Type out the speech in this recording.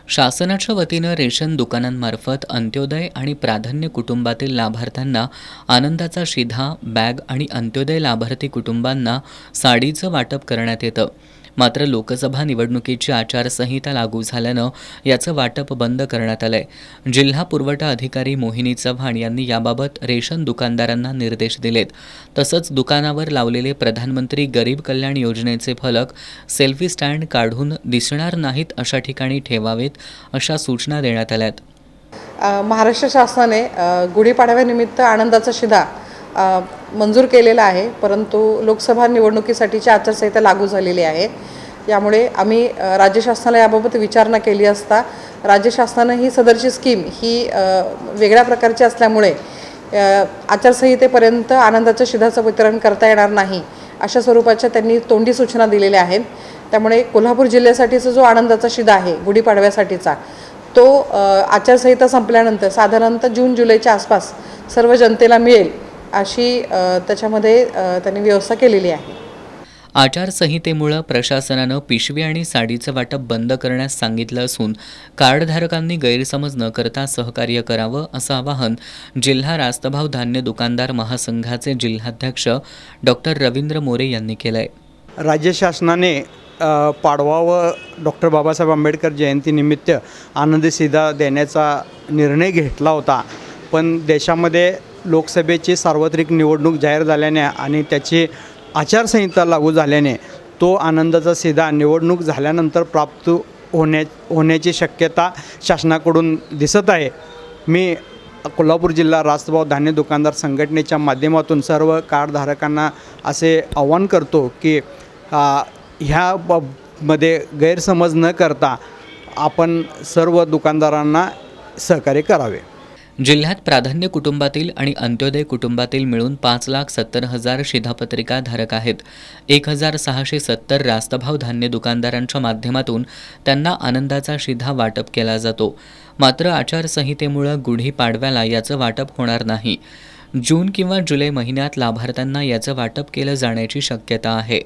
शासनाच्या वतीनं रेशन दुकानांमार्फत अंत्योदय आणि प्राधान्य कुटुंबातील लाभार्थ्यांना आनंदाचा शिधा, बॅग आणि अंत्योदय लाभार्थी कुटुंबांना साडीचं वाटप करण्यात येतं. मात्र लोकसभा निवडणुकीची आचारसंहिता लागू झाल्यानं याचं वाटप बंद करण्यात आलंय. जिल्हा पुरवठा अधिकारी मोहिनी चव्हाण यांनी याबाबत रेशन दुकानदारांना निर्देश दिलेत. तसंच दुकानावर लावलेले प्रधानमंत्री गरीब कल्याण योजनेचे फलक सेल्फी स्टँड काढून दिसणार नाहीत अशा ठिकाणी ठेवावेत अशा सूचना देण्यात आल्यात. महाराष्ट्र शासनाने गुढीपाडव्यानिमित्त आनंदाचा शिधा मंजूर केलेला आहे, परंतु लोकसभा निवडणुकीसाठीची आचारसंहिता लागू झालेली आहे. यामुळे आम्ही राज्य शासनाला याबाबत विचारणा केली असता राज्य शासनानं ही सदरची स्कीम ही वेगळ्या प्रकारची असल्यामुळे आचारसंहितेपर्यंत आनंदाच्या शिधाचं वितरण करता येणार नाही अशा स्वरूपाच्या त्यांनी तोंडी सूचना दिलेल्या आहेत. त्यामुळे कोल्हापूर जिल्ह्यासाठीचा जो आनंदाचा शिधा आहे गुढीपाडव्यासाठीचा तो आचारसंहिता संपल्यानंतर साधारणतः जून-जुलैच्या आसपास सर्व जनतेला मिळेल अशी त्याच्यामध्ये त्यांनी व्यवस्था केलेली आहे. आचारसंहितेमुळे प्रशासनानं पिशवी आणि साडीचं वाटप बंद करण्यास सांगितलं असून कार्डधारकांनी गैरसमज न करता सहकार्य करावं असं आवाहन जिल्हा रास्तभाव धान्य दुकानदार महासंघाचे जिल्हाध्यक्ष डॉक्टर रवींद्र मोरे यांनी केलंय. राज्य शासनाने पाडवा व डॉक्टर बाबासाहेब आंबेडकर जयंतीनिमित्त आनंदी शिधा देण्याचा निर्णय घेतला होता, पण देशामध्ये लोकसभेची सार्वत्रिक निवडणूक जाहीर झाल्याने आणि त्याची आचारसंहिता लागू झाल्याने तो आनंदाचा शिधा निवडणूक झाल्यानंतर प्राप्त होण्याची शक्यता शासनाकडून दिसत आहे. मी कोल्हापूर जिल्हा रास्तभाव धान्य दुकानदार संघटनेच्या माध्यमातून सर्व कार्डधारकांना असे आवाहन करतो की ह्यामध्ये गैरसमज न करता आपण सर्व दुकानदारांना सहकार्य करावे. जिल्ह्यात प्राधान्य कुटुंबातील आणि अंत्योदय कुटुंबातील मिळून 5,70,000 शिधापत्रिका धारक आहेत. 1,670 रास्तभाव धान्य दुकानदारांच्या माध्यमातून त्यांना आनंदाचा शिधा वाटप केला जातो. मात्र आचारसंहितेमुळे गुढीपाडव्याला याचं वाटप होणार नाही. जून किंवा जुलै महिन्यात लाभार्थ्यांना याचं वाटप केलं जाण्याची शक्यता आहे.